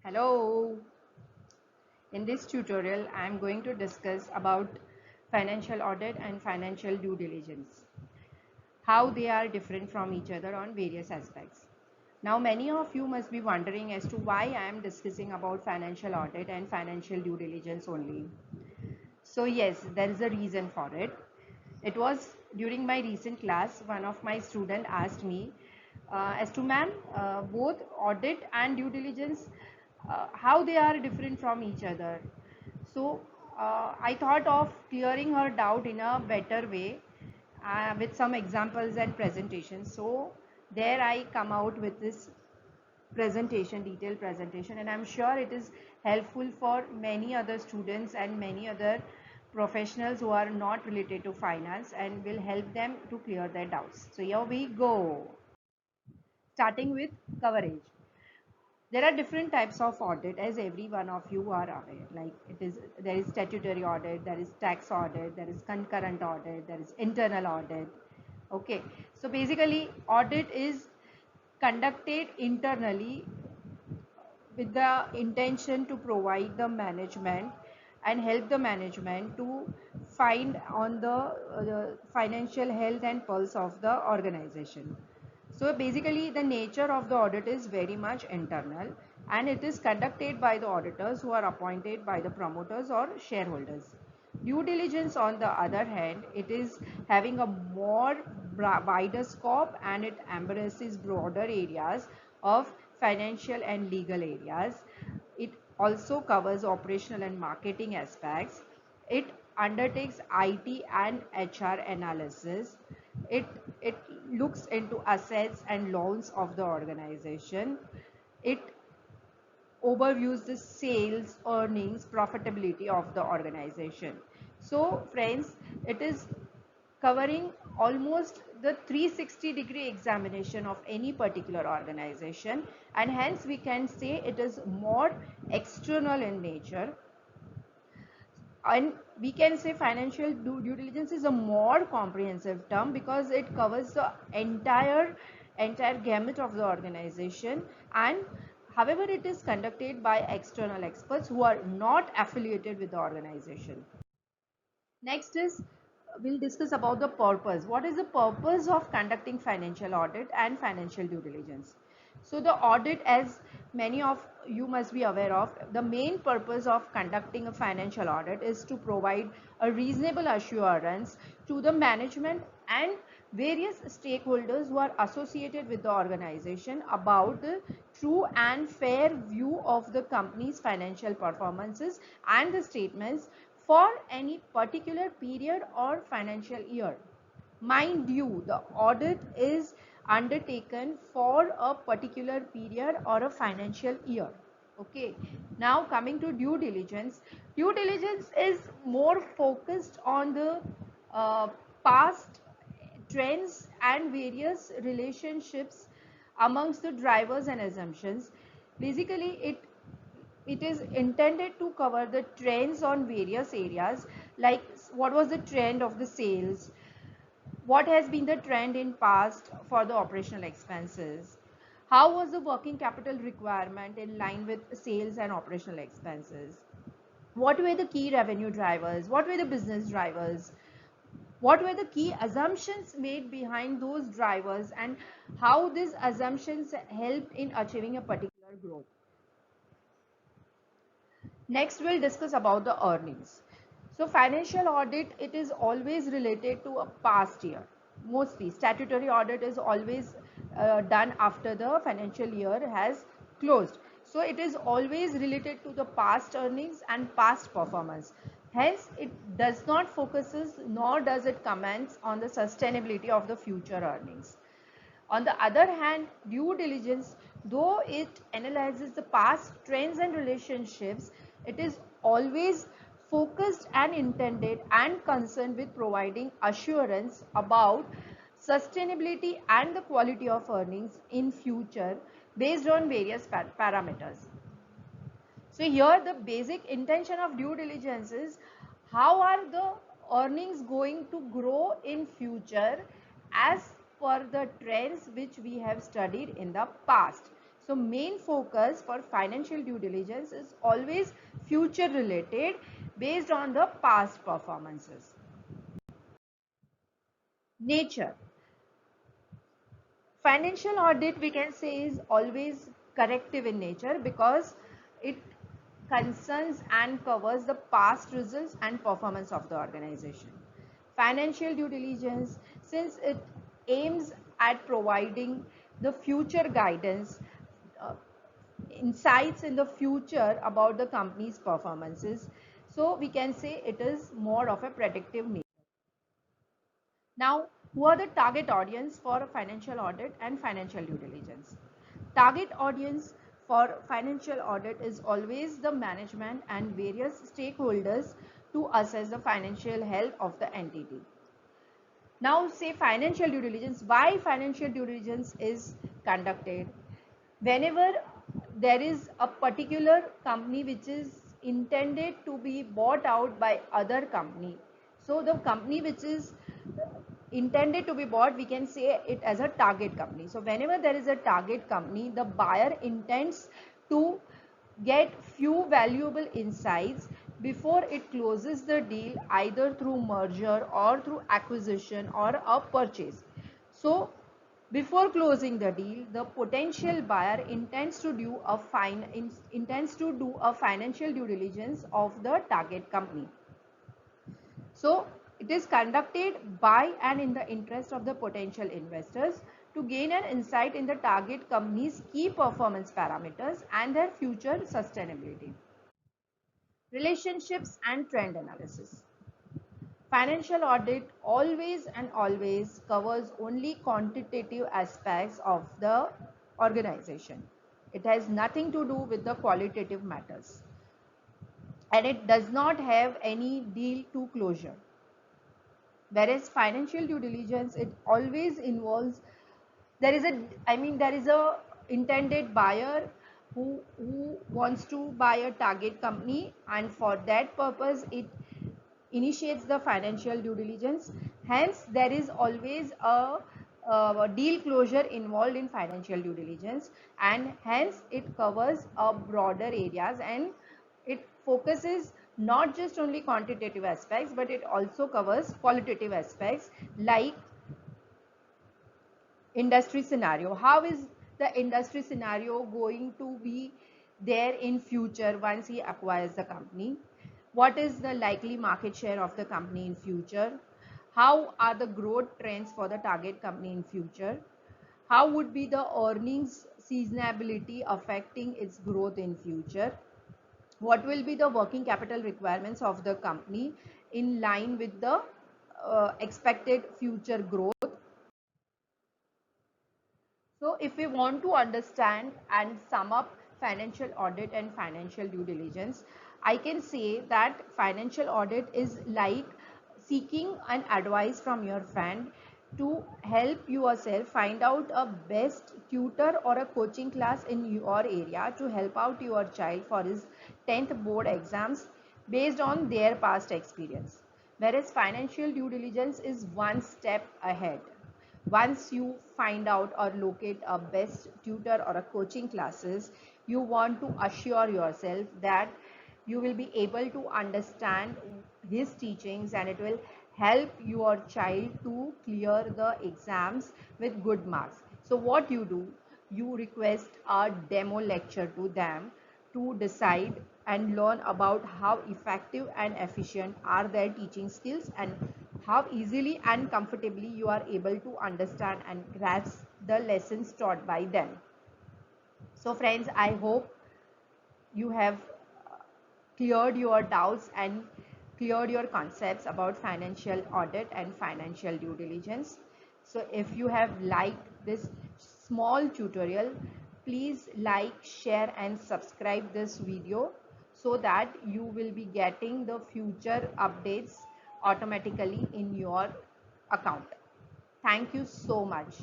Hello. In this tutorial, I am going to discuss about financial audit and financial due diligence, how they are different from each other on various aspects. Now, many of you must be wondering as to why I am discussing about financial audit and financial due diligence only. So yes, there is a reason for it. It was during my recent class, one of my student asked me as to ma'am, both audit and due diligence, how they are different from each other. So I thought of clearing her doubt in a better way with some examples and presentations. So there I come out with this presentation, detailed presentation, and I'm sure it is helpful for many other students and many other professionals who are not related to finance and will help them to clear their doubts. So here we go. Starting with coverage. There are different types of audit, as every one of you are aware. Like there is statutory audit, there is tax audit, there is concurrent audit, there is internal audit. Okay, so basically audit is conducted internally with the intention to provide the management and help the management to find on the financial health and pulse of the organization. So basically the nature of the audit is very much internal, and it is conducted by the auditors who are appointed by the promoters or shareholders. Due diligence, on the other hand, it is having a more wider scope, and it embraces broader areas of financial and legal areas. It also covers operational and marketing aspects. It undertakes IT and HR analysis. It, it looks into assets and loans of the organization. It overviews the sales, earnings, profitability of the organization. So friends, it is covering almost the 360-degree examination of any particular organization, and hence we can say it is more external in nature. And we can say financial due diligence is a more comprehensive term because it covers the entire gamut of the organization, and however it is conducted by external experts who are not affiliated with the organization. Next is, we'll discuss about the purpose. What is the purpose of conducting financial audit and financial due diligence? So the audit, as many of you must be aware of, the main purpose of conducting a financial audit is to provide a reasonable assurance to the management and various stakeholders who are associated with the organization about the true and fair view of the company's financial performances and the statements for any particular period or financial year. Mind you, the audit is undertaken for a particular period or a financial year. Okay, now coming to due diligence. Due diligence is more focused on the uh, past trends and various relationships amongst the drivers and assumptions. Basically, it is intended to cover the trends on various areas, like what was the trend of the sales, what has been the trend in past for the operational expenses, how was the working capital requirement in line with sales and operational expenses, what were the key revenue drivers, what were the business drivers, what were the key assumptions made behind those drivers, and how these assumptions helped in achieving a particular growth. Next, we'll discuss about the earnings. So financial audit, it is always related to a past year. Mostly statutory audit is always done after the financial year has closed. So it is always related to the past earnings and past performance. Hence, it does not focuses nor does it comments on the sustainability of the future earnings. On the other hand, due diligence, though it analyzes the past trends and relationships, it is always focused and intended and concerned with providing assurance about sustainability and the quality of earnings in future based on various parameters. So here the basic intention of due diligence is how are the earnings going to grow in future as per the trends which we have studied in the past. So main focus for financial due diligence is always future related based on the past performances. Nature. Financial audit, we can say, is always corrective in nature because it concerns and covers the past results and performance of the organization. Financial due diligence, since it aims at providing the future guidance, uh, insights in the future about the company's performances, so we can say it is more of a predictive nature. Now, who are the target audience for financial audit and financial due diligence? Target audience for financial audit is always the management and various stakeholders to assess the financial health of the entity. Now, say financial due diligence. Why financial due diligence is conducted? Whenever there is a particular company which is intended to be bought out by other company, so the company which is intended to be bought, we can say it as a target company. So whenever there is a target company, the buyer intends to get few valuable insights before it closes the deal, either through merger or through acquisition or a purchase. So before closing the deal, the potential buyer intends to do a financial due diligence of the target company. So it is conducted by and in the interest of the potential investors to gain an insight in the target company's key performance parameters and their future sustainability. Relationships and trend analysis. Financial audit always and always covers only quantitative aspects of the organization. It has nothing to do with the qualitative matters, and it does not have any deal to closure. Whereas financial due diligence, it always involves, there is a intended buyer who wants to buy a target company, and for that purpose it initiates the financial due diligence. Hence there is always a deal closure involved in financial due diligence, and hence it covers a broader areas, and it focuses not just only quantitative aspects, but it also covers qualitative aspects like industry scenario. How is the industry scenario going to be there in future once he acquires the company? What is the likely market share of the company in future? How are the growth trends for the target company in future? How would be the earnings seasonality affecting its growth in future? What will be the working capital requirements of the company in line with the expected future growth? So if we want to understand and sum up financial audit and financial due diligence, I can say that financial audit is like seeking an advice from your friend to help yourself find out a best tutor or a coaching class in your area to help out your child for his 10th board exams based on their past experience. Whereas financial due diligence is one step ahead. Once you find out or locate a best tutor or a coaching classes, you want to assure yourself that you will be able to understand his teachings, and it will help your child to clear the exams with good marks. So what you do, you request a demo lecture to them to decide and learn about how effective and efficient are their teaching skills, and how easily and comfortably you are able to understand and grasp the lessons taught by them. So friends, I hope you have cleared your doubts and cleared your concepts about financial audit and financial due diligence. So if you have liked this small tutorial, please like, share and subscribe this video so that you will be getting the future updates automatically in your account. Thank you so much.